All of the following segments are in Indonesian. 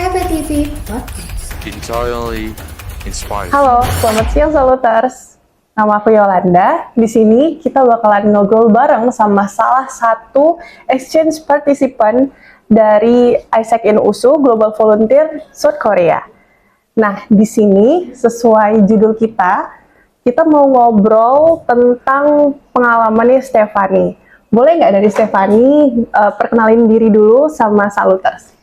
TV Podcast. Entirely inspired. Halo, selamat siang Saluters. Nama aku Yolanda. Di sini kita bakalan ngobrol bareng sama salah satu exchange participant dari ISEC in USU Global Volunteer South Korea. Nah, di sini sesuai judul kita mau ngobrol tentang pengalamannya Stephanie. Boleh nggak dari Stephanie perkenalin diri dulu sama Saluters?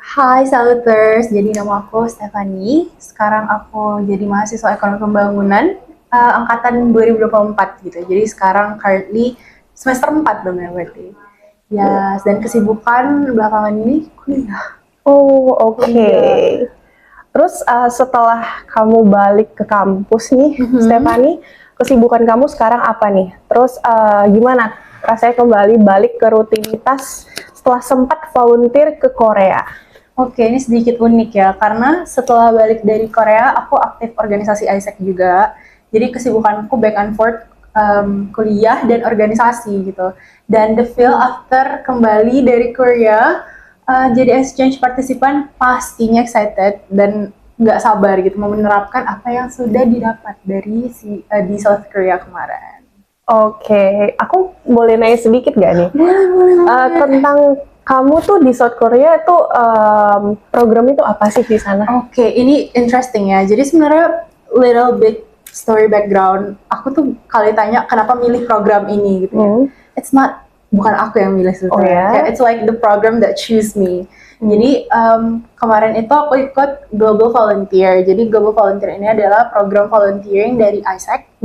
Hai Saluters, jadi nama aku Stephanie. Sekarang aku jadi mahasiswa ekonomi pembangunan angkatan 2024 gitu. Jadi sekarang currently semester 4 dong ya berarti. Ya, dan kesibukan belakangan ini kuliah. Oh, oke. Terus setelah kamu balik ke kampus nih, Stephanie, kesibukan kamu sekarang apa nih? Terus gimana rasanya kembali balik ke rutinitas setelah sempat volunteer ke Korea? Oke, ini sedikit unik ya, karena setelah balik dari Korea, aku aktif organisasi ISEC juga. Jadi kesibukanku back and forth kuliah dan organisasi gitu. Dan the feel after kembali dari Korea, jadi exchange participant pastinya excited dan nggak sabar gitu mau menerapkan apa yang sudah didapat dari di South Korea kemarin. Oke, aku boleh nanya sedikit gak nih? Boleh. Tentang kamu tuh di South Korea itu program itu apa sih di sana? Oke, ini interesting ya. Jadi sebenarnya little bit story background. Aku tuh kali tanya kenapa milih program ini gitu ya. It's not, bukan aku yang milih sebenarnya. Oh, ya? It's like the program that choose me. Jadi kemarin itu aku ikut Global Volunteer. Jadi Global Volunteer ini adalah program volunteering dari ISEC,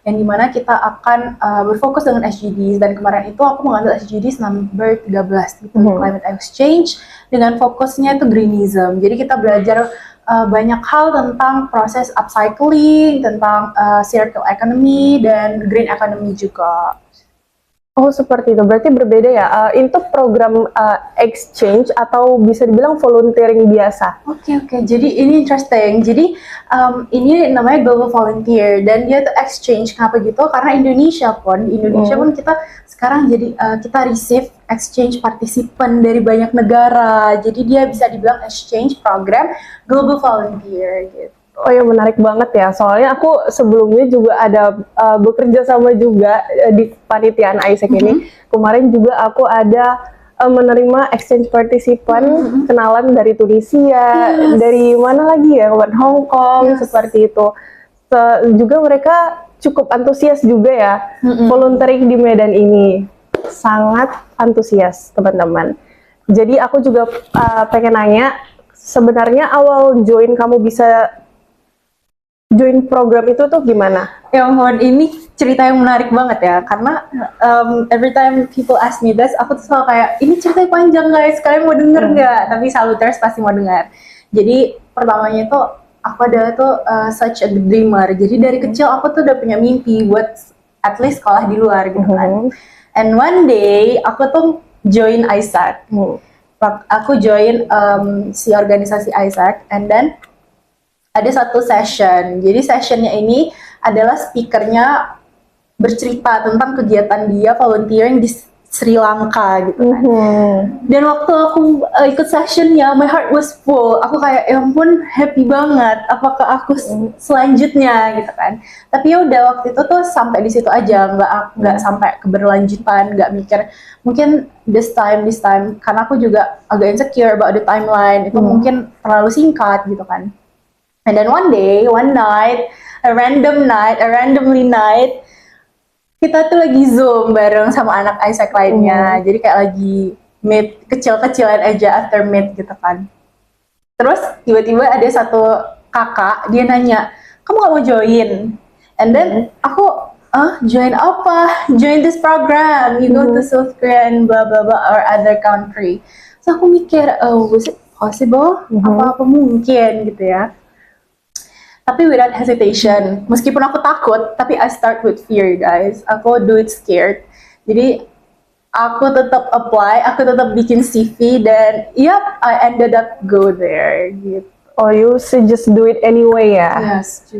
yang dimana kita akan berfokus dengan SDGs. Dan kemarin itu aku mengambil SDGs number 13 gitu, climate exchange, dengan fokusnya itu greenism. Jadi kita belajar banyak hal tentang proses upcycling, tentang circular economy dan green economy juga. Oh, seperti itu. Berarti berbeda ya. Itu program exchange atau bisa dibilang volunteering biasa. Oke. Jadi ini interesting. Jadi ini namanya Global Volunteer dan dia tuh exchange. Kenapa gitu? Karena di Indonesia pun kita sekarang jadi kita receive exchange participant dari banyak negara. Jadi dia bisa dibilang exchange program Global Volunteer gitu. Oh ya, menarik banget ya. Soalnya aku sebelumnya juga ada bekerja sama juga di panitiaan ISEC ini. Kemarin juga aku ada menerima exchange participant, kenalan dari Tunisia, dari mana lagi ya, Hong Kong, seperti itu. Juga mereka cukup antusias juga ya, volunteering di Medan ini. Sangat antusias, teman-teman. Jadi aku juga pengen nanya, sebenarnya awal kamu bisa join program itu tuh gimana? Ya ampun, ini cerita yang menarik banget ya, karena every time people ask me this, aku tuh selalu kayak, ini ceritanya panjang guys, kalian mau denger nggak? Tapi Saluters pasti mau dengar. Jadi pertamanya itu aku adalah tuh such a dreamer, jadi dari kecil aku tuh udah punya mimpi buat at least sekolah di luar gitu kan. And one day aku tuh join ISEC, aku join si organisasi ISEC, and then ada satu session. Jadi sessionnya ini adalah speakernya bercerita tentang kegiatan dia volunteering di Sri Lanka gitu kan. Dan waktu aku ikut sessionnya, my heart was full. Aku kayak, ya ampun, happy banget. Apakah aku selanjutnya gitu kan? Tapi ya udah waktu itu tuh sampai di situ aja, nggak sampai keberlanjutan, nggak mikir mungkin this time karena aku juga agak insecure about the timeline. Itu mungkin terlalu singkat gitu kan. And then one night, a randomly night, kita tuh lagi Zoom bareng sama anak ISEC lainnya. Jadi kayak lagi meet kecil-kecilan aja after meet gitu kan. Terus tiba-tiba ada satu kakak, dia nanya, kamu gak mau join? And then aku, join apa? Join this program, you go to South Korea and blah blah blah or other country. So aku mikir, was it possible? Apa mungkin gitu ya? Tapi without hesitation, meskipun aku takut, tapi I start with fear guys. Aku do it scared. Jadi aku tetap apply, aku tetap bikin CV dan I ended up go there gitu. Oh, you just do it anyway ya? Yes.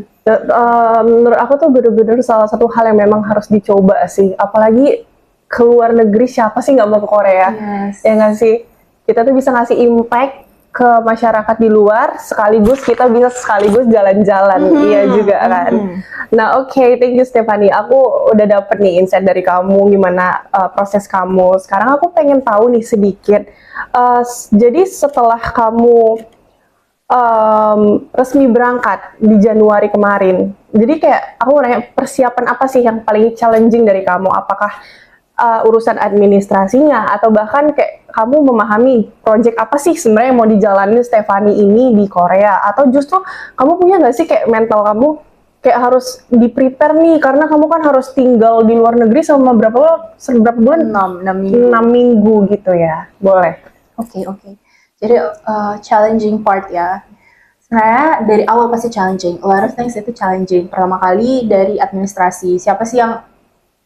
Menurut aku tuh bener-bener salah satu hal yang memang harus dicoba sih. Apalagi ke luar negeri, siapa sih nggak mau ke Korea? Yes. Ya nggak sih? Kita tuh bisa ngasih impact ke masyarakat di luar, sekaligus kita bisa sekaligus jalan-jalan, iya juga kan. Nah oke, thank you Stephanie. Aku udah dapet nih insight dari kamu gimana proses kamu. Sekarang aku pengen tahu nih sedikit. Jadi setelah kamu resmi berangkat di Januari kemarin, jadi kayak aku mau nanya persiapan apa sih yang paling challenging dari kamu? Apakah urusan administrasinya atau bahkan kayak kamu memahami project apa sih sebenarnya yang mau dijalani Stephanie ini di Korea, atau justru kamu punya nggak sih kayak mental kamu kayak harus di prepare nih karena kamu kan harus tinggal di luar negeri selama berapa bulan? 6 minggu. 6 minggu gitu ya, boleh. Oke. Jadi challenging part ya. Sebenarnya dari awal pasti challenging. A lot of things itu challenging. Pertama kali dari administrasi. Siapa sih yang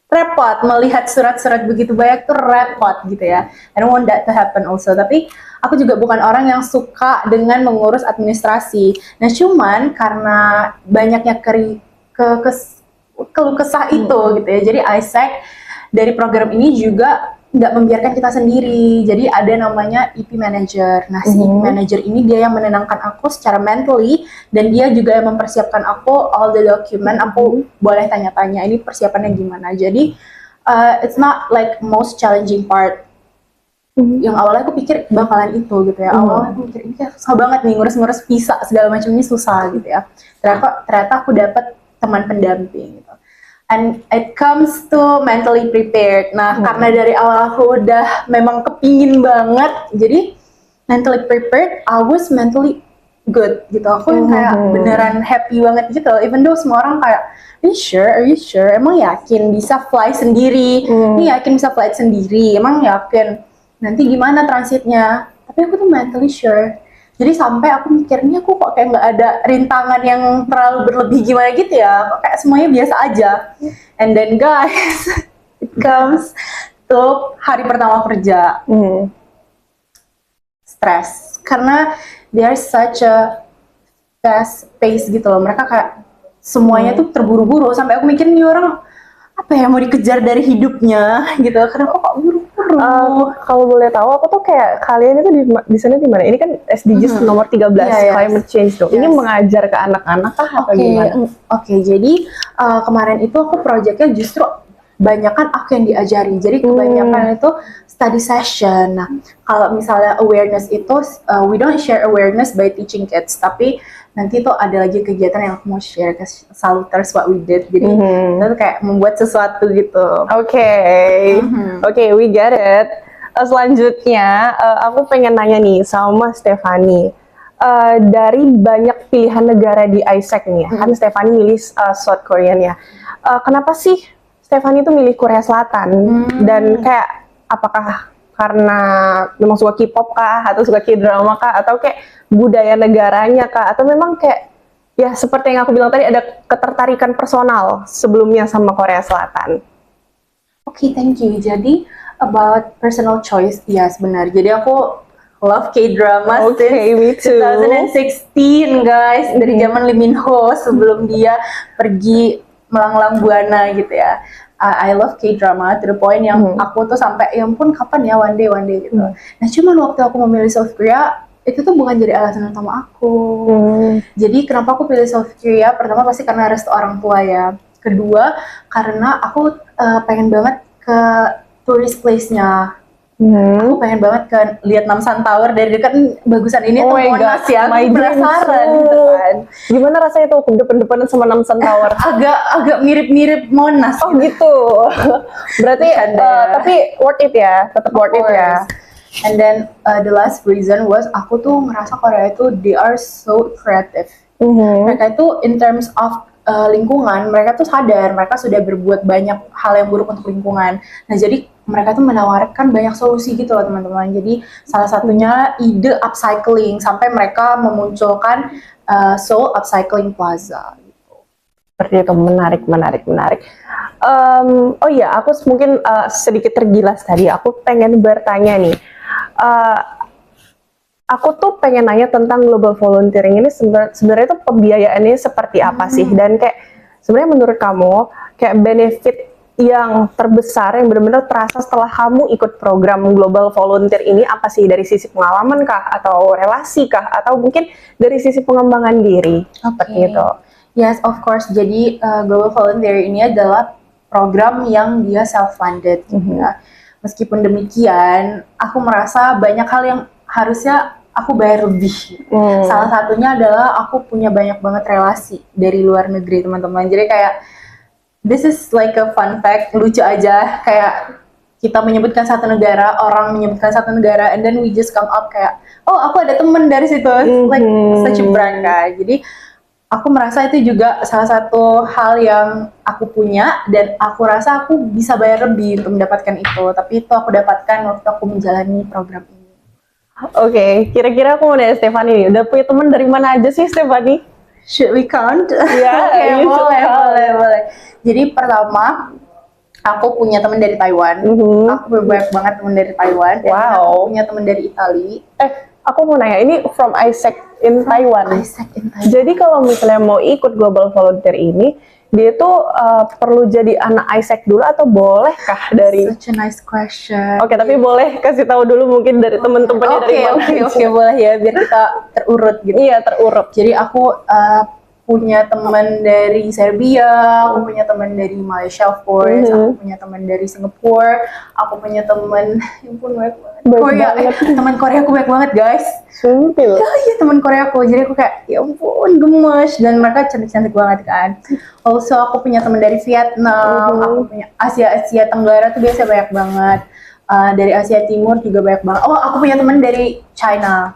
repot melihat surat-surat begitu banyak tuh repot gitu ya. I don't want that to happen also. Tapi aku juga bukan orang yang suka dengan mengurus administrasi. Nah cuman karena banyaknya keluh kesah itu gitu ya. Jadi ISEC dari program ini juga nggak membiarkan kita sendiri. Jadi ada namanya EP Manager. Nah, si EP Manager ini dia yang menenangkan aku secara mentally, dan dia juga yang mempersiapkan aku all the document. Aku boleh tanya-tanya ini persiapannya gimana. Jadi it's not like most challenging part. Yang awalnya aku pikir bakalan itu gitu ya. Awalnya aku mikir ini kayak susah banget nih, ngurus-ngurus visa segala macam ini susah gitu ya. Ternyata aku dapat teman pendamping gitu. And it comes to mentally prepared. Nah, karena dari awal aku udah memang kepingin banget, jadi mentally prepared, I was mentally good gitu. Aku yang kayak beneran happy banget gitu. Even though semua orang kayak, are you sure? Emang yakin bisa fly sendiri? Ini yakin bisa flight sendiri? Emang yakin? Nanti gimana transitnya? Tapi aku tuh mentally sure. Jadi sampai aku mikirnya aku kok kayak nggak ada rintangan yang terlalu berlebih gimana gitu ya, kok kayak semuanya biasa aja. And then guys, it comes to hari pertama kerja. Stress, karena there's such a fast pace gitu loh. Mereka kayak semuanya tuh terburu-buru, sampai aku mikir nih orang apa ya mau dikejar dari hidupnya gitu. Kenapa kok buru-buru? Kalau boleh tahu, aku tuh kayak kalian itu di sana di mana? Ini kan SDGs nomor 13, climate change dong. Ini mengajar ke anak-anak kah atau gimana? Oke, jadi kemarin itu aku proyeknya justru banyakan aku yang diajari. Jadi kebanyakan itu study session. Nah, kalau misalnya awareness itu we don't share awareness by teaching kids, tapi nanti tuh ada lagi kegiatan yang aku mau share ke Saluters what we did. Jadi itu kayak membuat sesuatu gitu. Oke, we get it. Selanjutnya aku pengen nanya nih sama Stephanie. Dari banyak pilihan negara di ISEC nih, kan Stephanie milih South Korean ya. Kenapa sih Stephanie tuh milih Korea Selatan? Dan kayak apakah karena memang suka K-pop kah, atau suka K-drama kah, atau kayak budaya negaranya kah, atau memang kayak ya seperti yang aku bilang tadi ada ketertarikan personal sebelumnya sama Korea Selatan? Oke, thank you. Jadi about personal choice, ya sebenarnya. Jadi aku love K-drama me too. 2016 guys, dari zaman Lee Min Ho sebelum dia pergi melanglang buana gitu ya. I love K-drama to the point yang aku tuh sampai ya ampun kapan ya one day gitu. Nah cuman waktu aku memilih South Korea itu tuh bukan jadi alasan utama aku. Jadi kenapa aku pilih South Korea? Pertama pasti karena restu orang tua ya. Kedua karena aku pengen banget ke tourist place-nya. Aku pengen banget kan lihat Namsan Tower dari dekat. Bagusan ini tuh Monas ya, aku penasaran gitu kan. Gimana rasanya tuh depan-depanan sama Namsan Tower? agak mirip-mirip Monas. Oh gitu. Berarti tapi worth it ya, tetap worth it ya. And then the last reason was aku tuh ngerasa Korea itu they are so creative. Mereka itu in terms of lingkungan, mereka tuh sadar mereka sudah berbuat banyak hal yang buruk untuk lingkungan. Nah jadi mereka tuh menawarkan banyak solusi gitu loh teman-teman. Jadi salah satunya ide upcycling, sampai mereka memunculkan Seoul Upcycling Plaza. Seperti itu, menarik. Oh iya, aku mungkin sedikit tergilas tadi. Aku pengen bertanya nih. Aku tuh pengen nanya tentang global volunteering ini sebenarnya tuh pembiayaannya seperti apa sih? Dan kayak sebenarnya menurut kamu kayak benefit yang terbesar yang benar-benar terasa setelah kamu ikut program Global Volunteer ini apa sih, dari sisi pengalaman kah atau relasi kah atau mungkin dari sisi pengembangan diri seperti itu? Yes, of course. Jadi Global Volunteer ini adalah program yang dia self-funded gitu ya. Meskipun demikian, aku merasa banyak hal yang harusnya aku bayar lebih. Salah satunya adalah aku punya banyak banget relasi dari luar negeri, teman-teman. Jadi kayak this is like a fun fact, lucu aja. Kayak kita menyebutkan satu negara, orang menyebutkan satu negara, and then we just come up kayak, oh aku ada temen dari situ, like such a brand kan. Jadi aku merasa itu juga salah satu hal yang aku punya dan aku rasa aku bisa bayar lebih untuk mendapatkan itu. Tapi itu aku dapatkan waktu aku menjalani program ini. Oke, kira-kira aku mau nanya Stefani nih, udah punya teman dari mana aja sih Stefani? Should we count? Ya, Oke, you should boleh, count. boleh. Jadi pertama, aku punya teman dari Taiwan. Aku banyak banget teman dari Taiwan. Dan Wow. aku punya teman dari Italia. Aku mau nanya, ini from Isaac in Taiwan. Isaac in Taiwan. Jadi kalau misalnya mau ikut Global Volunteer ini, dia tuh perlu jadi anak Isaac dulu atau bolehkah dari? Such a nice question. Oke, tapi boleh kasih tahu dulu mungkin dari teman-temannya dari mana aja. Oke, boleh ya, biar kita terurut gitu. Iya, terurup. Jadi aku punya teman dari Serbia, aku punya teman dari Malaysia of course, aku punya teman dari Singapura, aku punya teman, ya ampun banyak banget. Banyak Korea, banget. teman Korea aku banyak banget guys. Sumpil. Iya teman Korea aku, jadi aku kayak ya ampun gemes dan mereka cantik-cantik banget kan. Also aku punya teman dari Vietnam, aku punya Asia Tenggara tuh biasa banyak banget. Dari Asia Timur juga banyak banget. Oh aku punya teman dari China.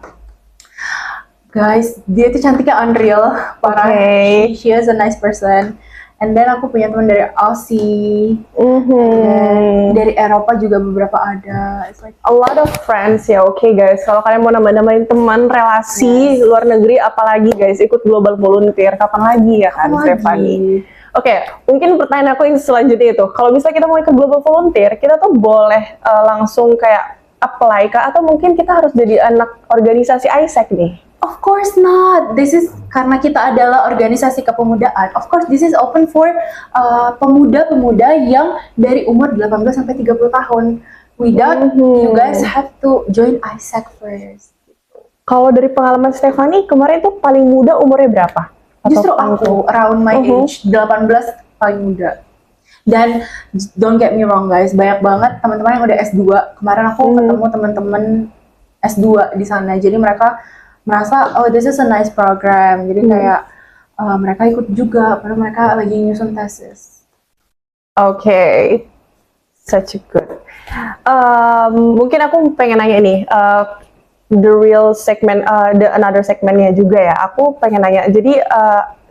Guys, dia tuh cantiknya unreal, parah. Okay. She is a nice person. And then aku punya teman dari Aussie, dan dari Eropa juga beberapa ada. It's like A lot of friends ya, oke guys. Kalau kalian mau nambah-nambahin teman, relasi luar negeri, apalagi guys ikut Global Volunteer, kapan lagi ya kan, Stefani? Oke, mungkin pertanyaan aku yang selanjutnya itu, kalau misalnya kita mau ikut Global Volunteer, kita tuh boleh langsung kayak apply kah? Atau mungkin kita harus jadi anak organisasi Isaac nih? Of course not. This is karena kita adalah organisasi kepemudaan. Of course this is open for pemuda-pemuda yang dari umur 18 sampai 30 tahun. Without you guys have to join Isaac first. Kalau dari pengalaman Stefani, kemarin tuh paling muda umurnya berapa? Justru aku around my age, 18 paling muda. Dan don't get me wrong guys, banyak banget teman-teman yang udah S2. Kemarin aku ketemu teman-teman S2 di sana. Jadi mereka merasa oh this is a nice program, jadi kayak mereka ikut juga padahal mereka lagi nyusun tesis. Oke, such a good. Mungkin aku pengen nanya nih, the real segment, another segmentnya juga ya. Aku pengen nanya, jadi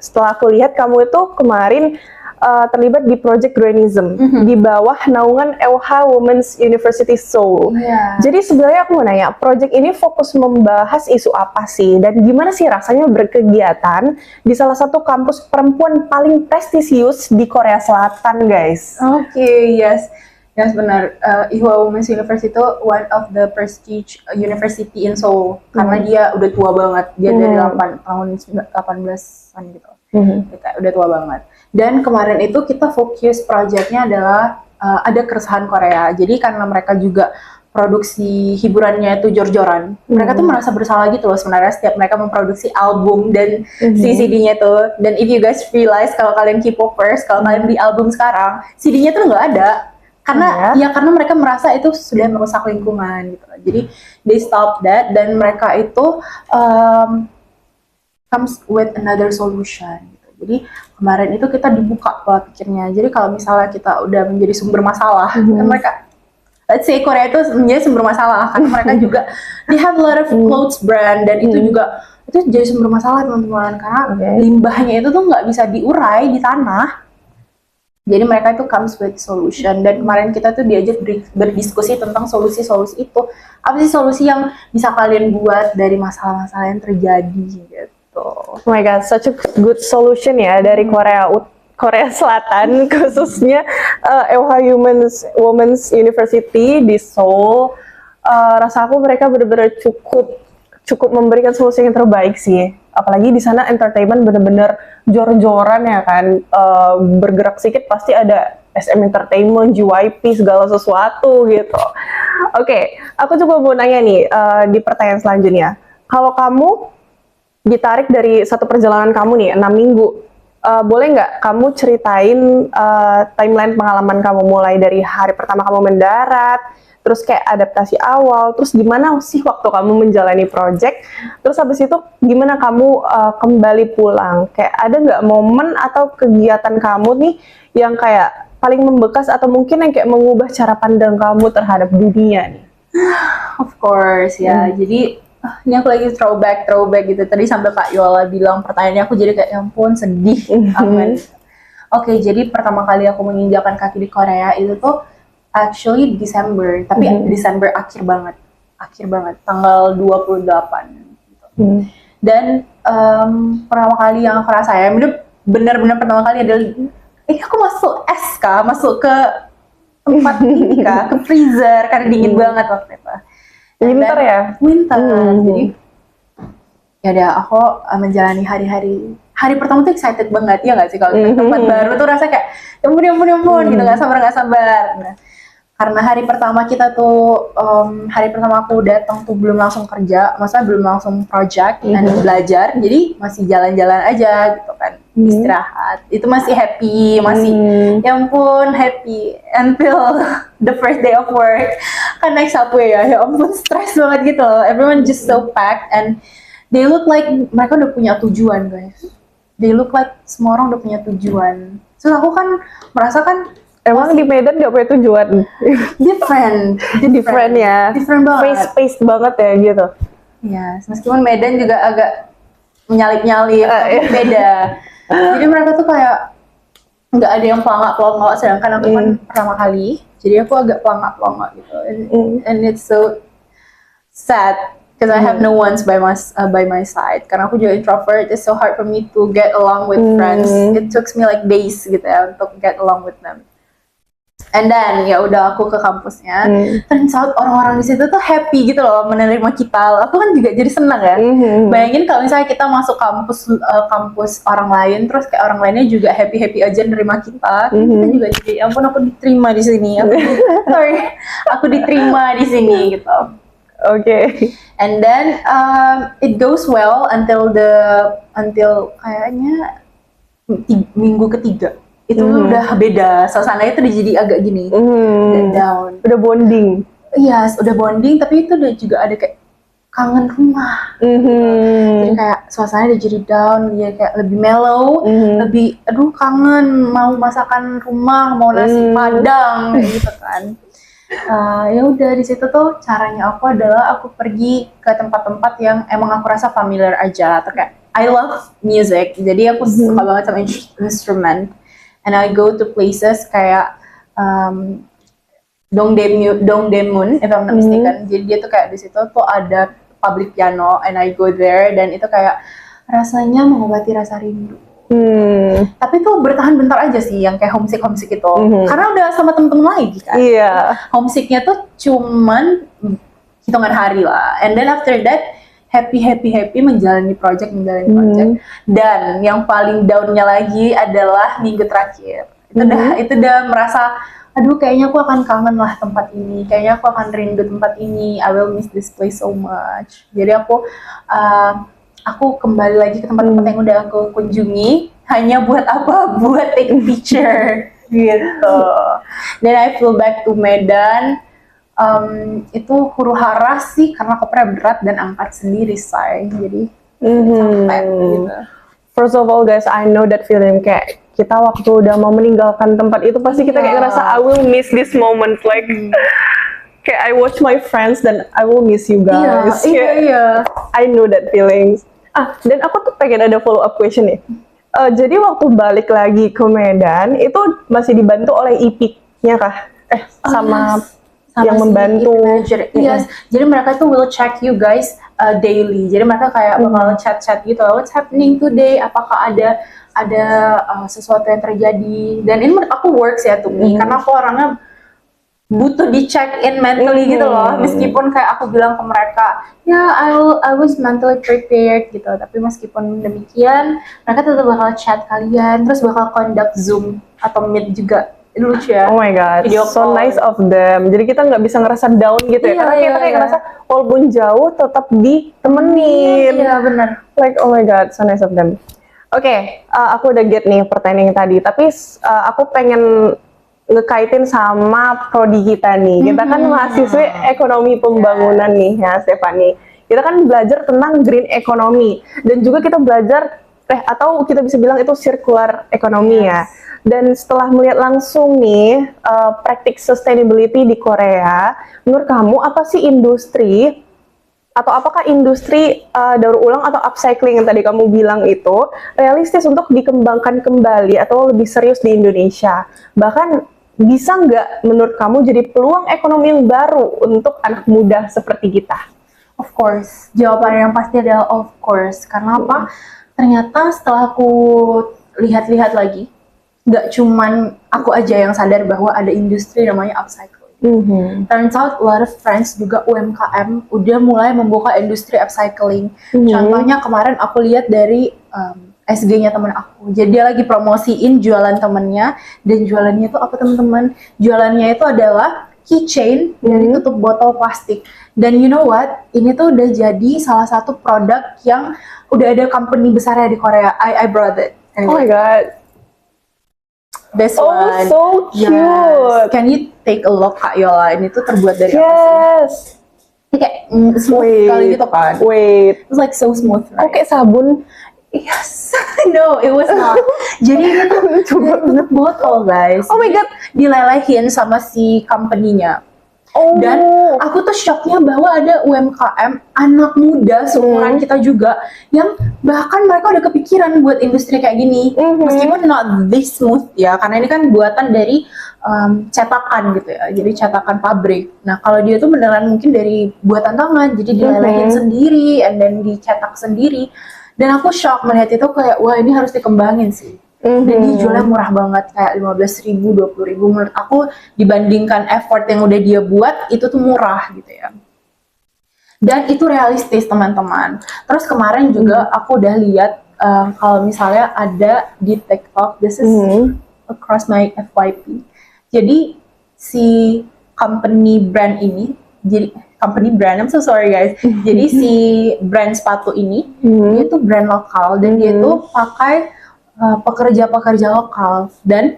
setelah aku lihat kamu itu kemarin terlibat di Project Greenism di bawah naungan LH Women's University Seoul. Jadi sebenarnya aku mau nanya, project ini fokus membahas isu apa sih dan gimana sih rasanya berkegiatan di salah satu kampus perempuan paling prestisius di Korea Selatan, guys? Oke, yes benar. Ewha Women's University itu one of the prestige university in Seoul karena dia udah tua banget. Dia dari tahun 18-an gitu. Udah tua banget. Dan kemarin itu kita fokus projectnya adalah ada keresahan Korea. Jadi karena mereka juga produksi hiburannya itu jor-joran, mereka tuh merasa bersalah gitu loh sebenarnya setiap mereka memproduksi album dan si CD-nya tuh. Dan if you guys realize kalau kalian K-popers, kalau kalian beli album sekarang, CD-nya tuh nggak ada. Karena karena mereka merasa itu sudah merusak lingkungan gitu. Jadi they stop that dan mereka itu comes with another solution. Jadi kemarin itu kita dibuka pola pikirnya. Jadi kalau misalnya kita udah menjadi sumber masalah, kan mereka, let's say Korea itu menjadi sumber masalah karena mereka juga they have a lot of clothes brand dan itu juga itu jadi sumber masalah teman-teman karena limbahnya itu tuh nggak bisa diurai di tanah. Jadi mereka itu comes with solution dan kemarin kita tuh diajak berdiskusi tentang solusi-solusi itu. Apa sih solusi yang bisa kalian buat dari masalah-masalah yang terjadi gitu. Oh my god, such a good solution ya dari Korea Selatan khususnya LH Women's University di Seoul. Rasa aku mereka benar-benar cukup memberikan solusi yang terbaik sih. Apalagi di sana entertainment benar-benar jor-joran ya kan. Bergerak sedikit pasti ada SM Entertainment, JYP segala sesuatu gitu. Oke, aku coba mau nanya nih di pertanyaan selanjutnya. Kalau kamu ditarik dari satu perjalanan kamu nih 6 minggu, boleh nggak kamu ceritain timeline pengalaman kamu mulai dari hari pertama kamu mendarat, terus kayak adaptasi awal, terus gimana sih waktu kamu menjalani project, terus habis itu gimana kamu kembali pulang, kayak ada nggak momen atau kegiatan kamu nih yang kayak paling membekas atau mungkin yang kayak mengubah cara pandang kamu terhadap dunia nih? Of course ya. Jadi ini aku lagi throwback gitu. Tadi sampai Kak Yola bilang pertanyaannya, aku jadi kayak ya ampun sedih amat. Oke, jadi pertama kali aku menginjakan kaki di Korea itu tuh actually Desember, tapi Desember akhir banget, tanggal 28 gitu. Dan pertama kali yang aku rasain, bener-bener pertama kali adalah aku masuk SK, masuk ke tempat ini ke freezer karena dingin banget waktu itu. Winter ya? Winter. Jadi ya udah aku menjalani hari pertama tuh excited banget, ya nggak sih, kalau ke tempat baru tuh rasa kayak ya ampun gitu, nggak sabar. Nah, karena hari pertama kita tuh hari pertama aku datang tuh belum langsung kerja, maksudnya belum langsung project dan belajar, jadi masih jalan-jalan aja gitu kan, istirahat. Itu masih happy, masih ya ampun happy until the first day of work. Kan naik subway ya ampun stress banget gitu loh. Everyone just so packed and they look like mereka udah punya tujuan, guys. They look like semua orang udah punya tujuan. Terus aku kan merasakan emang di Medan nggak punya tujuan? different ya. Different banget. Space banget ya gitu. Ya, meskipun Medan juga agak menyalip-nyalip, beda. Jadi mereka tuh kayak nggak ada yang pelangak, sedangkan aku kan pertama kali, jadi aku agak pelangak gitu. And it's so sad because I have no ones by my side. Karena aku juga introvert, it's so hard for me to get along with friends. It took me like days gitu ya untuk get along with them. And then ya udah aku ke kampusnya, turns out orang-orang di situ tuh happy gitu loh menerima kita. Aku kan juga jadi senang ya. Bayangin kalau misalnya kita masuk kampus orang lain, terus kayak orang lainnya juga happy aja nerima kita. Kita juga jadi, ya ampun aku diterima di sini. Aku diterima di sini gitu. Oke. And then it goes well until kayaknya minggu ketiga. Itu udah beda, suasananya itu udah jadi agak gini, udah down. Udah bonding. Iya, udah bonding, tapi itu udah juga ada kayak kangen rumah. Jadi kayak suasananya udah jadi down, ya kayak lebih mellow, lebih aduh kangen, mau masakan rumah, mau nasi padang kayak gitu kan. Ya udah di situ tuh caranya aku adalah aku pergi ke tempat-tempat yang emang aku rasa familiar aja, atau kayak I love music, jadi aku suka banget sama instrument. And I go to places kayak Dongdaemun, if I'm not mistaken. Jadi dia tuh kayak di situ tuh ada public piano, and I go there, dan itu kayak rasanya mengobati rasa rindu. Tapi tuh bertahan bentar aja sih, yang kayak homesick itu, karena udah sama temen-temen lagi kan. Homesicknya tuh cuman hitungan hari lah, and then after that happy menjalani project. Dan yang paling downnya lagi adalah minggu terakhir. Itu udah merasa, aduh kayaknya aku akan kangen lah tempat ini, kayaknya aku akan rindu tempat ini, I will miss this place so much. Jadi aku kembali lagi ke tempat-tempat yang udah aku kunjungi, hanya buat apa? Buat take picture gitu. Then I flew back to Medan. Itu huru hara sih karena kopernya berat dan angkat sendiri, say. Jadi capek gitu. First of all guys, I know that feeling, kayak kita waktu udah mau meninggalkan tempat itu pasti kita kayak ngerasa I will miss this moment, like kayak I watch my friends dan I will miss you guys. Iya. I know that feelings. Dan aku tuh pengen ada follow up question nih. Jadi waktu balik lagi ke Medan itu masih dibantu oleh IP-nya kah? Sama yang si membantu. Yes. Jadi mereka tuh will check you guys daily. Jadi mereka kayak bakal chat gitu, what's happening today? Apakah ada sesuatu yang terjadi? Dan ini menurut aku works ya tuh, karena aku orangnya butuh di check in mentally gitu loh. Meskipun kayak aku bilang ke mereka, ya I was mentally prepared gitu. Tapi meskipun demikian, mereka tetap bakal chat kalian, terus bakal conduct Zoom atau Meet juga lucu ya. Oh my god, Video so call. nice of them. Jadi kita nggak bisa ngerasa down gitu ya, Iya, karena kita iya, kayak iya. ngerasa walaupun jauh tetap ditemenin. Iya benar. Like oh my god, so nice of them. Oke, aku udah get nih pertanyaan yang tadi, tapi aku pengen ngekaitin sama prodi kita nih. Kita kan mahasiswa ekonomi pembangunan nih ya, Stephanie. Kita kan belajar tentang green economy dan juga kita belajar atau kita bisa bilang itu circular economy ya. Dan setelah melihat langsung nih praktik sustainability di Korea, menurut kamu apa sih industri atau apakah industri daur ulang atau upcycling yang tadi kamu bilang itu realistis untuk dikembangkan kembali atau lebih serius di Indonesia? Bahkan bisa nggak menurut kamu jadi peluang ekonomi yang baru untuk anak muda seperti kita? Of course, jawaban yang pasti adalah of course. Karena apa? Ternyata setelah aku lihat-lihat lagi, nggak cuman aku aja yang sadar bahwa ada industri namanya upcycling. Turns out a lot of friends juga UMKM udah mulai membuka industri upcycling. Contohnya kemarin aku lihat dari SG-nya temen aku. Jadi dia lagi promosiin jualan temennya, dan jualannya itu apa teman-teman? Jualannya itu adalah keychain dari tutup botol plastik. Dan you know what? Ini tuh udah jadi salah satu produk yang udah ada company besarnya di Korea. I brought it. Oh my god. This Oh, one. so cute. Yes. Can you take a look, Kak Yola? Ini tuh terbuat dari apa sih? Yes. Ini kayak smooth sekali gitu kan. Wait. It's like so smooth, Kok right? kayak sabun? Yes. No, it was not. Jadi ini tuh Coba. tutup botol, guys. Oh my god. Dilelehin sama si company-nya. Oh. Dan aku tuh shocknya bahwa ada UMKM anak muda seumuran kita juga yang bahkan mereka udah kepikiran buat industri kayak gini, meskipun not this smooth ya, karena ini kan buatan dari cetakan gitu ya, jadi cetakan pabrik. Nah kalau dia tuh beneran mungkin dari buatan tangan, jadi dilelehin sendiri and then dicetak sendiri. Dan aku shock melihat itu, kayak wah ini harus dikembangin sih. Dan dia jualnya murah banget, kayak 15.000, 20.000. Menurut aku dibandingkan effort yang udah dia buat, itu tuh murah gitu ya. Dan itu realistis teman-teman. Terus kemarin juga aku udah lihat kalau misalnya ada di TikTok, this is across my FYP. Jadi si company brand ini, jadi company brand, I'm so sorry guys. Jadi si brand sepatu ini, dia tuh brand lokal dan dia tuh pakai pekerja-pekerja lokal. Dan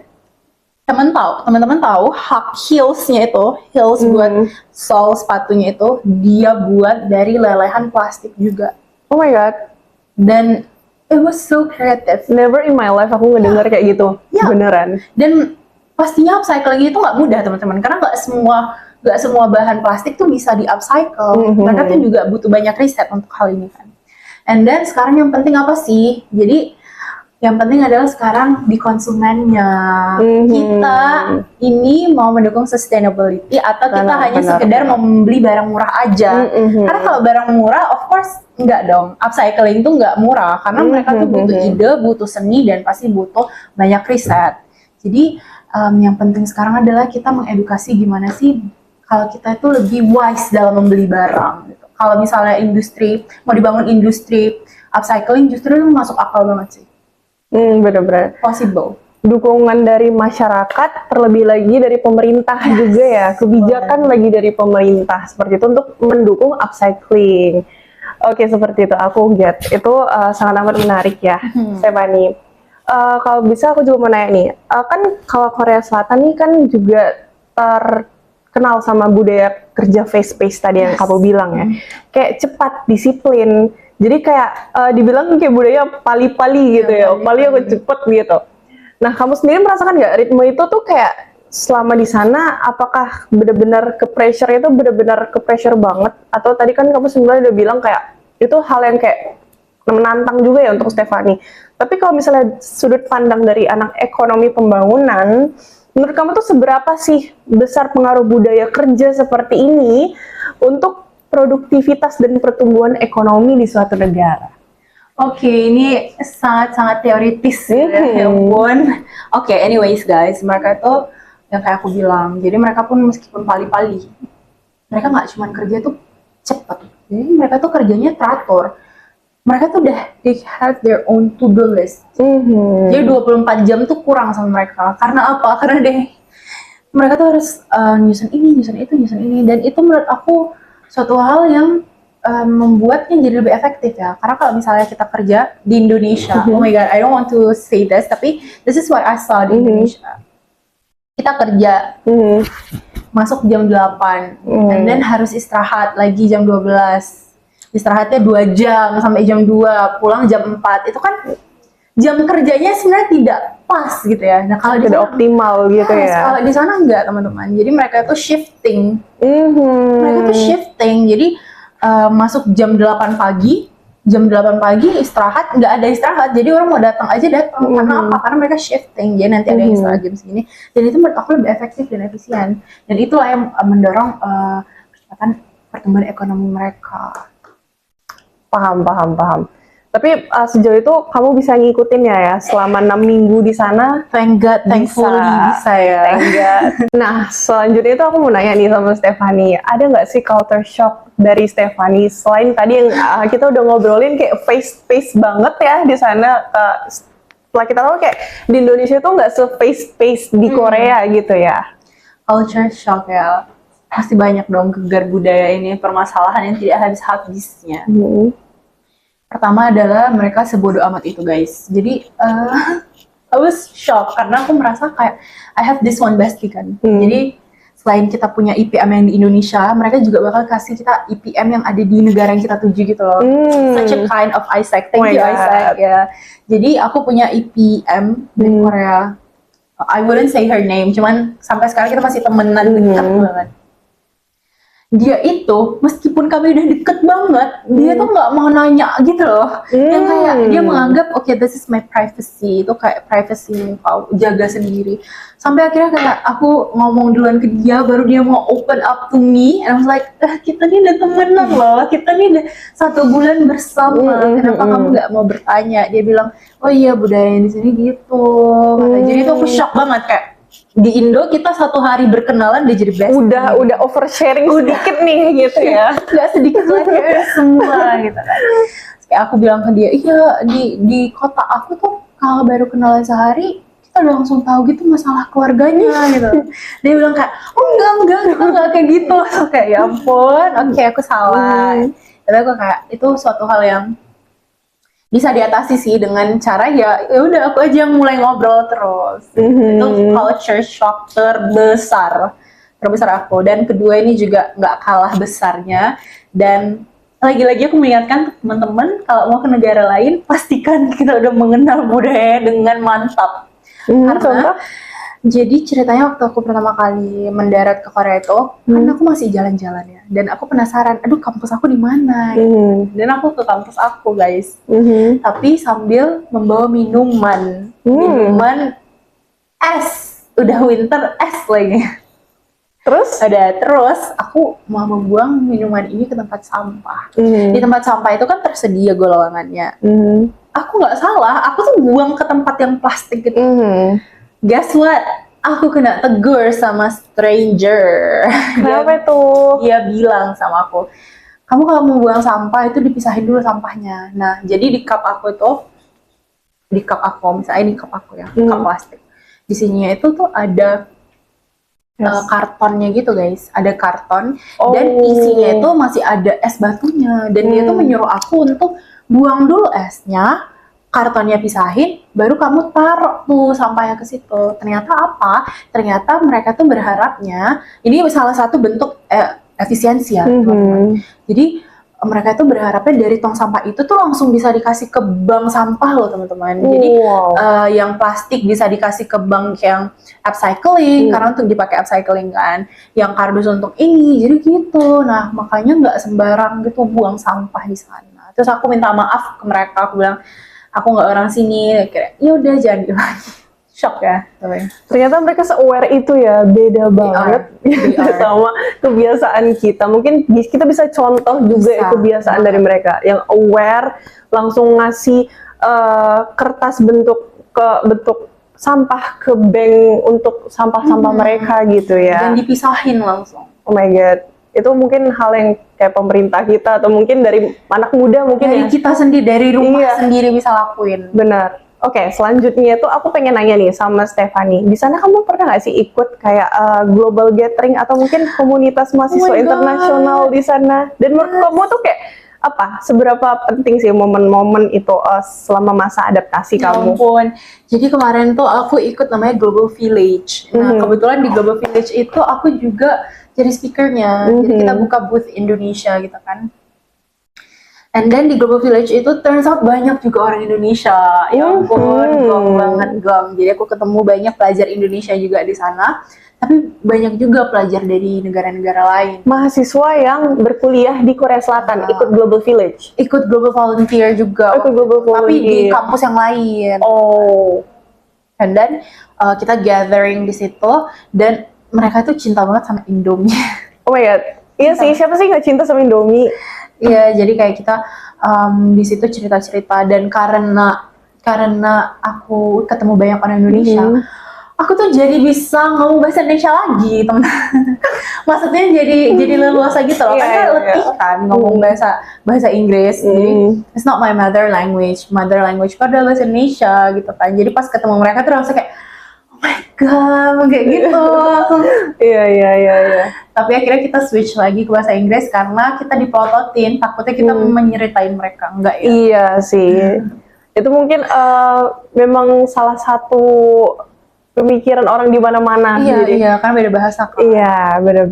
teman-teman tahu hak heels-nya itu, heels buat sole sepatunya itu dia buat dari lelehan plastik juga. Oh my god. Dan it was so creative. Never in my life aku ngedenger kayak gitu. Ya. Beneran. Dan pastinya upcycling itu nggak mudah teman-teman, karena nggak semua bahan plastik tuh bisa di upcycle. Mereka tuh juga butuh banyak riset untuk hal ini kan. And then sekarang yang penting apa sih? Jadi yang penting adalah sekarang di konsumennya. Kita ini mau mendukung sustainability atau kita hanya sekedar mau membeli barang murah aja. Karena kalau barang murah, of course enggak dong. Upcycling itu enggak murah karena mereka tuh butuh ide, butuh seni, dan pasti butuh banyak riset. Jadi yang penting sekarang adalah kita mengedukasi gimana sih kalau kita itu lebih wise dalam membeli barang. Gitu. Kalau misalnya mau dibangun industri upcycling, justru itu masuk akal banget sih. Bener-bener. Possible. Dukungan dari masyarakat, terlebih lagi dari pemerintah juga ya, kebijakan lagi dari pemerintah seperti itu untuk mendukung upcycling. Oke, seperti itu, aku get. Itu sangat amat menarik ya, Stephanie. Kalau bisa aku juga mau nanya nih, kan kalau Korea Selatan nih kan juga terkenal sama budaya kerja fast-paced tadi yang kamu bilang ya, kayak cepat, disiplin. Jadi kayak dibilang kayak budaya pali-pali gitu ya, pali aku cepet gitu. Nah, kamu sendiri merasakan nggak ritme itu tuh kayak selama di sana, apakah benar-benar ke pressure itu benar-benar ke pressure banget? Atau tadi kan kamu sebenarnya udah bilang kayak itu hal yang kayak menantang juga ya untuk Stephanie. Tapi kalau misalnya sudut pandang dari anak ekonomi pembangunan, menurut kamu tuh seberapa sih besar pengaruh budaya kerja seperti ini untuk produktivitas dan pertumbuhan ekonomi di suatu negara? Oke, ini sangat-sangat teoritis ya ampun. Oke, anyways guys, mereka itu yang kayak aku bilang, jadi mereka pun meskipun pali-pali, mereka nggak cuma kerja tuh cepet, jadi mereka tuh kerjanya teratur. Mereka tuh they have their own to-do list. Jadi 24 jam tuh kurang sama mereka. Karena apa? Karena mereka tuh harus nyusun ini, nyusun itu, nyusun ini, dan itu menurut aku suatu hal yang membuatnya jadi lebih efektif ya. Karena kalau misalnya kita kerja di Indonesia, oh my god, I don't want to say this, tapi this is what I saw di Indonesia. Kita kerja, masuk jam 8, and then harus istirahat lagi jam 12. Istirahatnya 2 jam sampai jam 2, pulang jam 4. Itu kan jam kerjanya sebenarnya tidak pas gitu ya. Nah, kalau di Tidak sana, optimal gitu yes, ya. kalau di sana enggak, teman-teman. Jadi mereka tuh shifting. Mereka tuh shifting. Jadi masuk jam 8 pagi, istirahat, nggak ada istirahat. Jadi orang mau datang aja datang. Karena apa? Karena mereka shifting. Jadi nanti ada yang istirahat jam segini. Dan itu menurut aku lebih efektif dan efisien. Dan itulah yang mendorong pertumbuhan ekonomi mereka. Paham. Tapi sejauh itu kamu bisa ngikutin ya selama 6 minggu di sana. Thank God, thankfully bisa ya. Thank God. Nah, selanjutnya itu aku mau nanya nih sama Stephanie, ada nggak sih culture shock dari Stephanie selain tadi yang kita udah ngobrolin kayak face banget ya di sana. Setelah kita tahu kayak di Indonesia tuh nggak se-face di Korea gitu ya. Culture shock ya, pasti banyak dong gegar budaya ini, permasalahan yang tidak habis-habisnya. Pertama adalah mereka sebodoh amat itu, guys. Jadi I was shocked karena aku merasa kayak I have this one bestie kan. Jadi selain kita punya IPM yang di Indonesia, mereka juga bakal kasih kita IPM yang ada di negara yang kita tuju gitu loh. Such a kind of Isaac. Thank you, Isaac. Ya. Jadi aku punya IPM di Korea. I wouldn't say her name, cuman sampai sekarang kita masih temenan dekat banget. Dia itu, meskipun kami udah deket banget, dia tuh nggak mau nanya gitu loh. Yang kayak dia menganggap, okay, this is my privacy. Itu kayak privacy kau jaga sendiri. Sampai akhirnya kayak aku ngomong duluan ke dia, baru dia mau open up to me. And I was like, kita nih udah temenan loh. Kita nih udah 1 bulan bersama. Kenapa kamu nggak mau bertanya? Dia bilang, oh iya budaya di sini gitu. Jadi itu aku shock banget kayak, di Indo kita 1 hari berkenalan udah jadi best. Udah oversharing sedikit nih gitu ya. Nggak sedikit lagi semua gitu kan. Kayak aku bilang ke dia, iya di kota aku tuh kalau baru kenalan sehari kita udah langsung tahu gitu masalah keluarganya gitu. Dia bilang kayak, oh enggak kita nggak kayak gitu. So, kayak ya ampun, oke, aku salah. Tapi aku kayak itu suatu hal yang bisa diatasi sih dengan cara ya udah aku aja yang mulai ngobrol terus. Itu culture shock terbesar aku. Dan kedua ini juga nggak kalah besarnya, dan lagi-lagi aku mengingatkan teman-teman kalau mau ke negara lain pastikan kita udah mengenal budaya dengan mantap. Karena jadi ceritanya waktu aku pertama kali mendarat ke Korea itu, kan aku masih jalan-jalan ya, dan aku penasaran, aduh kampus aku di mana? Dan aku ke kampus aku, guys. Tapi sambil membawa minuman es, udah winter es lagi. Terus aku mau membuang minuman ini ke tempat sampah. Di tempat sampah itu kan tersedia golongannya. Aku nggak salah, aku tuh buang ke tempat yang plastik gitu. Guess what? Aku kena tegur sama stranger. Kenapa tuh? Dia bilang sama aku, kamu kalau mau buang sampah itu dipisahin dulu sampahnya. Nah, jadi di cup aku, misalnya ini cup aku ya, cup plastik. Di sininya itu tuh ada kartonnya gitu, guys. Ada karton dan isinya itu masih ada es batunya. Dan dia tuh menyuruh aku untuk buang dulu esnya, kartonnya pisahin, baru kamu taruh tuh sampahnya ke situ. Ternyata apa? Ternyata mereka tuh berharapnya, ini salah satu bentuk efisiensi ya, teman-teman. Jadi mereka tuh berharapnya dari tong sampah itu tuh langsung bisa dikasih ke bank sampah loh, teman-teman. Jadi yang plastik bisa dikasih ke bank yang upcycling, karena untuk dipakai upcycling kan. Yang kardus untuk ini, jadi gitu. Nah, makanya nggak sembarang gitu buang sampah di sana. Terus aku minta maaf ke mereka, aku bilang, aku nggak orang sini, kayak ya udah jangan lagi. Shock ya. Ternyata mereka se-aware itu ya, beda banget sama kebiasaan kita. Mungkin kita bisa contoh juga kebiasaan dari mereka yang aware, langsung ngasih kertas bentuk sampah ke bank untuk sampah-sampah mereka gitu ya. Dan dipisahin langsung. Oh my god. Itu mungkin hal yang kayak pemerintah kita atau mungkin dari anak muda mungkin dari kita sendiri, dari rumah sendiri bisa lakuin. Benar. Oke, selanjutnya tuh aku pengen nanya nih sama Stefani. Di sana kamu pernah nggak sih ikut kayak global gathering atau mungkin komunitas mahasiswa my God. internasional di sana? Dan menurut kamu tuh kayak apa? Seberapa penting sih momen-momen itu selama masa adaptasi Ya kamu? ampun. Jadi kemarin tuh aku ikut namanya Global Village. Nah, kebetulan di Global Village itu aku juga jadi speakernya. Jadi kita buka booth Indonesia gitu kan. And then di Global Village itu turns out banyak juga orang Indonesia. Ya ampun, gong banget gong. Jadi aku ketemu banyak pelajar Indonesia juga di sana. Tapi banyak juga pelajar dari negara-negara lain. Mahasiswa yang berkuliah di Korea Selatan ikut Global Village. Ikut Global Volunteer juga. Ikut Global Tapi di Volunteer. kampus yang lain. Oh, And then kita gathering di situ. Dan mereka tuh cinta banget sama Indomie. oh my god. Iya sih, siapa sih nggak cinta sama Indomie? Iya, jadi kayak kita di situ cerita-cerita dan karena aku ketemu banyak orang Indonesia, aku tuh jadi bisa ngomong bahasa Indonesia lagi, teman. Maksudnya jadi leluasa gitu loh, Iya, karena iya, letih kan ngomong bahasa Inggris. Jadi it's not my mother language. Mother language ku adalah bahasa Indonesia gitu kan. Jadi pas ketemu mereka tuh rasa kayak oh my god, kayak gitu. Iya. Tapi akhirnya kita switch lagi ke bahasa Inggris karena kita dipelototin, takutnya kita menyeritain mereka, enggak ya? Iya sih. Itu mungkin memang salah satu pemikiran orang di mana-mana. Iya, kan beda bahasa kan. Iya, benar.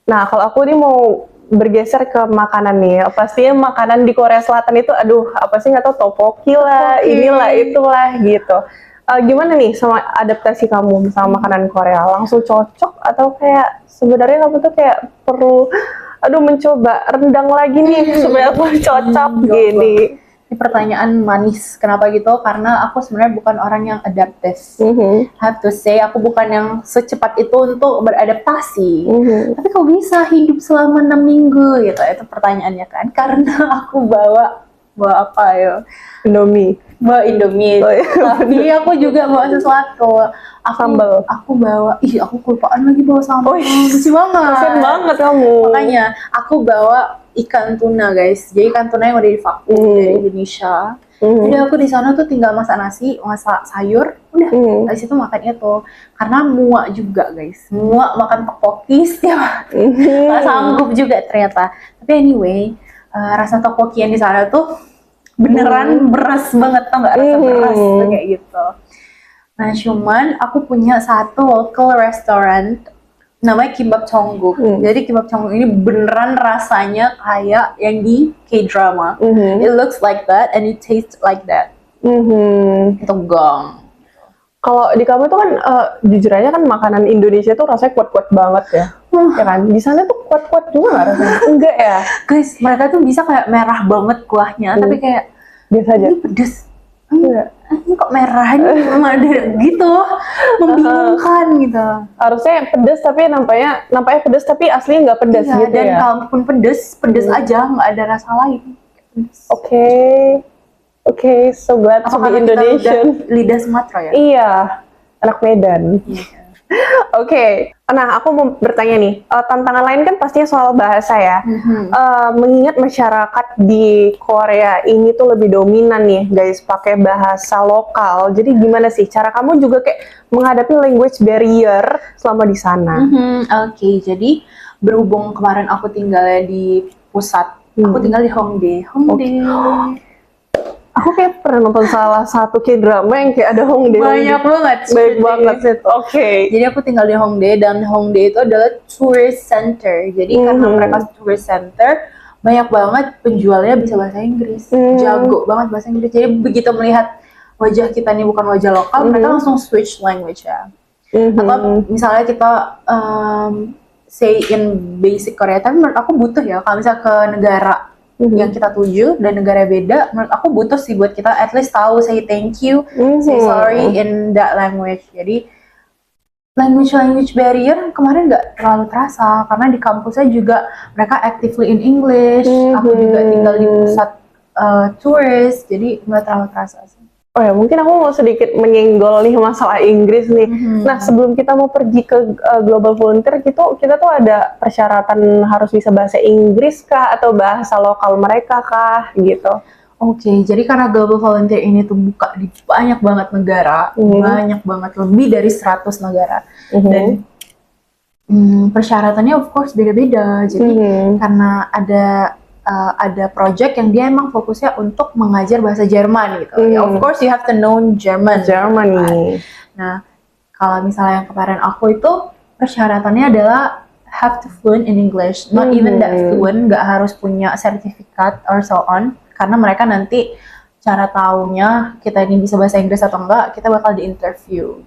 Nah, kalau aku nih mau bergeser ke makanan nih, pastinya makanan di Korea Selatan itu, aduh, apa sih nggak tahu tteokbokki lah, inilah itulah gitu. Gimana nih sama adaptasi kamu sama makanan Korea? Langsung cocok atau kayak sebenarnya kamu tuh kayak perlu, aduh mencoba rendang lagi nih supaya aku cocok gini. Ini pertanyaan manis. Kenapa gitu? Karena aku sebenarnya bukan orang yang adaptif. Have to say, aku bukan yang secepat itu untuk beradaptasi. Tapi kok bisa hidup selama 6 minggu gitu? Itu pertanyaannya kan. Karena aku bawa apa ya? Indomie. Bawa Indomie. Oh, iya. Tapi aku juga bawa sesuatu. Sambal. Aku bawa, aku kelupaan lagi bawa sambal. Oh, Lucu banget. kasian banget kamu. Makanya aku bawa ikan tuna guys. Jadi ikan tuna yang udah divakum dari Indonesia. Udah aku di sana tuh tinggal masak nasi, masak sayur, udah dari situ makan itu. Karena muak juga guys, muak makan tteokbokki setiap nggak sanggup juga ternyata. Tapi anyway, rasa tteokbokki yang di sana tuh beneran beras banget, tau nggak, rasa beras tuh kayak gitu. Nah cuman aku punya satu local restaurant namanya Kimbap Cheongguk. Jadi Kimbap Cheongguk ini beneran rasanya kayak yang di K-drama. It looks like that and it tastes like that. Itu gong. Kalau di kamu itu kan jujur aja kan makanan Indonesia tuh rasanya kuat-kuat banget ya. Ya kan? Di sana tuh kuat-kuat juga nggak rasanya? Enggak ya? Guys, mereka tuh bisa kayak merah banget kuahnya, tapi kayak Biasa aja. ini pedes. Enggak. Ini kok merah ini ada gitu, membingungkan gitu. Harusnya yang pedes tapi nampaknya pedes tapi aslinya nggak pedes Iya, gitu dan ya. kalaupun pedes aja, nggak ada rasa lain. Oke, so glad to be Karena kita Indonesian. udah lidah Sumatera ya? Iya, anak Medan. Iya. Oke, nah aku mau bertanya nih, tantangan lain kan pastinya soal bahasa ya. Mengingat masyarakat di Korea ini tuh lebih dominan nih guys, pakai bahasa lokal. Jadi gimana sih cara kamu juga kayak menghadapi language barrier selama di sana? Oke, jadi berhubung kemarin aku tinggalnya di pusat, aku tinggal di Hongdae. Aku kayak pernah nonton salah satu K-drama yang kayak ada Hongdae. Banyak banget. Baik banget. Oke. Jadi aku tinggal di Hongdae dan Hongdae itu adalah tourist center. Jadi karena mereka tourist center, banyak banget penjualnya bisa bahasa Inggris. Jago banget bahasa Inggris. Jadi begitu melihat wajah kita ini bukan wajah lokal, mereka langsung switch language ya. Atau misalnya kita say in basic Korea, tapi menurut aku butuh ya kalau misalnya ke negara yang kita tuju dan negara beda, menurut aku butuh sih buat kita at least tahu say thank you, say sorry in that language. Jadi language barrier kemarin nggak terlalu terasa karena di kampusnya juga mereka actively in English. Aku juga tinggal di pusat tourist, jadi nggak terlalu terasa sih. Oh ya, mungkin aku mau sedikit menyenggol nih masalah Inggris nih. Nah, sebelum kita mau pergi ke Global Volunteer gitu, kita tuh ada persyaratan harus bisa bahasa Inggris kah atau bahasa lokal mereka kah gitu? Oke, jadi karena Global Volunteer ini tuh buka di banyak banget negara, banyak banget, lebih dari 100 negara. Dan persyaratannya of course beda-beda. Jadi karena ada project yang dia emang fokusnya untuk mengajar bahasa Jerman gitu. Ya, of course you have to know German. Germany. Nah, kalau misalnya yang kemarin aku itu persyaratannya adalah have to fluent in English, not even that fluent, nggak harus punya sertifikat or so on, karena mereka nanti cara taunya kita ini bisa bahasa Inggris atau enggak, kita bakal di interview.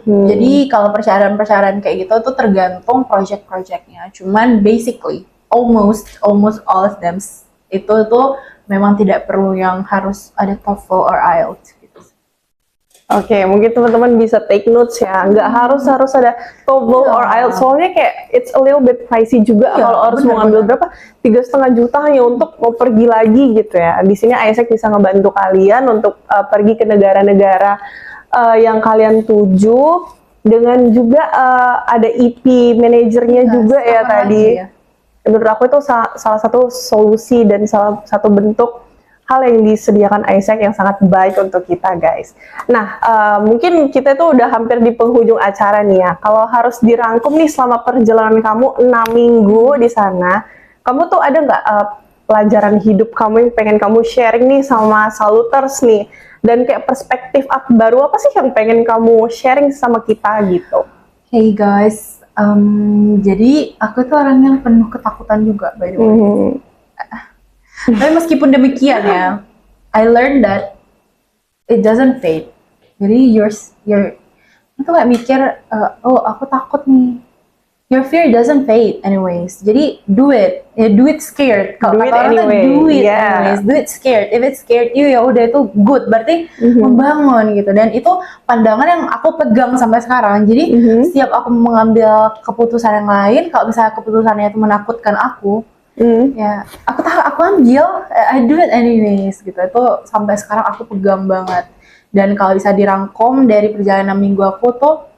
Jadi kalau persyaratan-persyaratan kayak gitu tuh tergantung project-projectnya. Cuman basically almost all of them itu tuh memang tidak perlu yang harus ada TOEFL or IELTS. Oke, mungkin teman-teman bisa take notes ya. Nggak harus ada TOEFL or IELTS. Soalnya kayak it's a little bit pricey juga kalau harus mau ngambil berapa 3,5 juta hanya untuk mau pergi lagi gitu ya. Di sini Isaac bisa ngebantu kalian untuk pergi ke negara-negara yang kalian tuju, dengan juga ada EP manajernya juga ya tadi. Menurut aku itu salah satu solusi dan salah satu bentuk hal yang disediakan Isaac yang sangat baik untuk kita, guys. Nah, mungkin kita tuh udah hampir di penghujung acara nih ya. Kalau harus dirangkum nih selama perjalanan kamu 6 minggu di sana, kamu tuh ada nggak pelajaran hidup kamu yang pengen kamu sharing nih sama Saluters nih? Dan kayak perspektif baru apa sih yang pengen kamu sharing sama kita gitu? Hey guys, jadi aku tuh orang yang penuh ketakutan juga, by the way. Tapi meskipun demikian ya, I learned that it doesn't fade. Jadi itu nggak mikir, oh aku takut nih. Your fear doesn't fade anyways. Jadi do it, do it scared. Kalau kata orang tuh do it anyways, do it scared. If it's scared you ya udah itu good, berarti membangun gitu. Dan itu pandangan yang aku pegang sampai sekarang. Jadi setiap aku mengambil keputusan yang lain, kalau misalnya keputusannya itu menakutkan aku, ya aku ambil, I do it anyways gitu. Itu sampai sekarang aku pegang banget. Dan kalau bisa dirangkum dari perjalanan minggu aku tuh,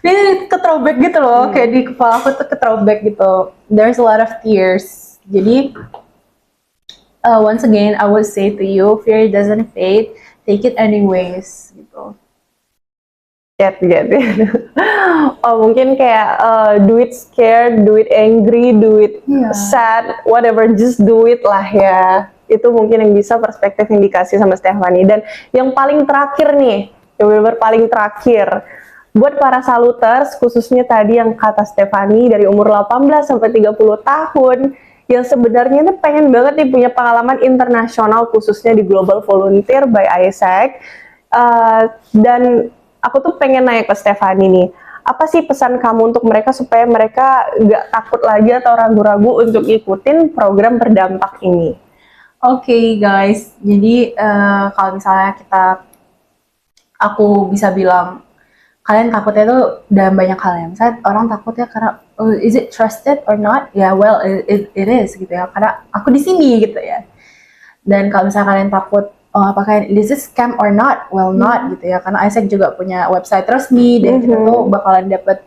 ini ke-throwback gitu loh, kayak di kepala aku tuh ke-throwback gitu. There's a lot of tears. Jadi once again I would say to you, fear doesn't fade, take it anyways gitu. Get. Oh, mungkin kayak do it scared, do it angry, do it sad, whatever, just do it lah ya. Itu mungkin yang bisa perspektif yang dikasih sama Stephanie. Dan yang paling terakhir nih, yang benar-benar paling terakhir, buat para Saluters, khususnya tadi yang kata Stephanie dari umur 18 sampai 30 tahun, yang sebenarnya nih pengen banget nih punya pengalaman internasional khususnya di Global Volunteer by Isaac. Dan aku tuh pengen nanya ke Stephanie nih, apa sih pesan kamu untuk mereka supaya mereka nggak takut lagi atau ragu-ragu untuk ikutin program berdampak ini? Oke, guys, jadi kalau misalnya aku bisa bilang, kalian takutnya tuh dalam banyak hal ya. Misalnya orang takutnya karena is it trusted or not? Ya, well, it is gitu ya. Karena aku di sini gitu ya. Dan kalau misalnya kalian takut, oh apakah is this scam or not? Well, not gitu ya. Karena Isaac juga punya website resmi dan kita tuh bakalan dapet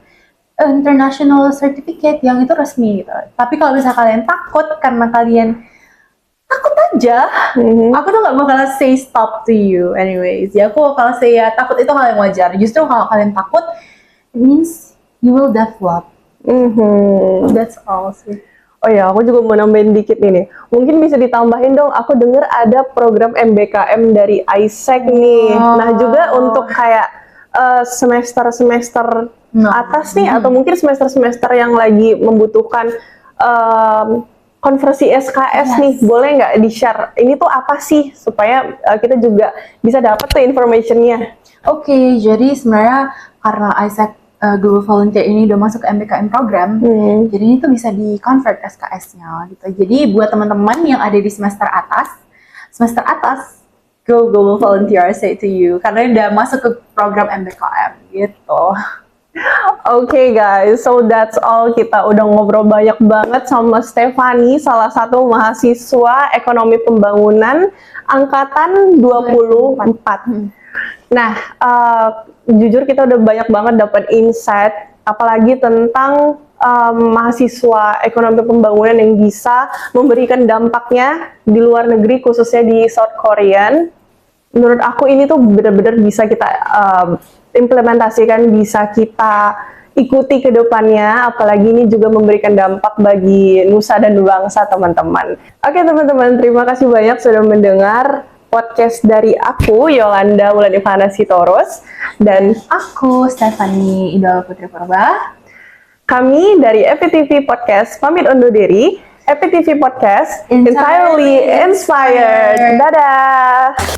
international certificate yang itu resmi gitu. Tapi kalau misalnya kalian takut karena kalian takut aja, aku tuh nggak bakal say stop to you anyways. Ya aku bakal say ya takut itu hal yang wajar. Justru kalau kalian takut, it means you will develop. That's all sih. Oh ya, aku juga mau nambahin dikit nih. Mungkin bisa ditambahin dong, aku dengar ada program MBKM dari Isaac nih. Nah juga untuk kayak semester-semester atas nih, atau mungkin semester-semester yang lagi membutuhkan konversi SKS nih, boleh nggak di-share ini tuh apa sih supaya kita juga bisa dapat tuh information-nya. Oke, jadi sebenarnya karena Isaac Global Volunteer ini udah masuk ke MBKM program, jadi ini tuh bisa di-convert SKS-nya gitu. Jadi buat teman-teman yang ada di semester atas, go Global Volunteer, I say to you, karena udah masuk ke program MBKM gitu. Oke guys, so that's all. Kita udah ngobrol banyak banget sama Stephanie, salah satu mahasiswa ekonomi pembangunan angkatan 24. Nah, jujur kita udah banyak banget dapat insight, apalagi tentang mahasiswa ekonomi pembangunan yang bisa memberikan dampaknya di luar negeri, khususnya di South Korean. Menurut aku ini tuh benar-benar bisa kita implementasikan, bisa kita ikuti ke depannya, apalagi ini juga memberikan dampak bagi nusa dan bangsa, teman-teman. Oke, teman-teman, terima kasih banyak sudah mendengar podcast dari aku, Yolanda Wulan Ivana Sitorus, dan Aku Stephanie Idola Putri Purba. kami dari EPTV Podcast pamit undur diri. EPTV Podcast, entirely inspired. Dadah!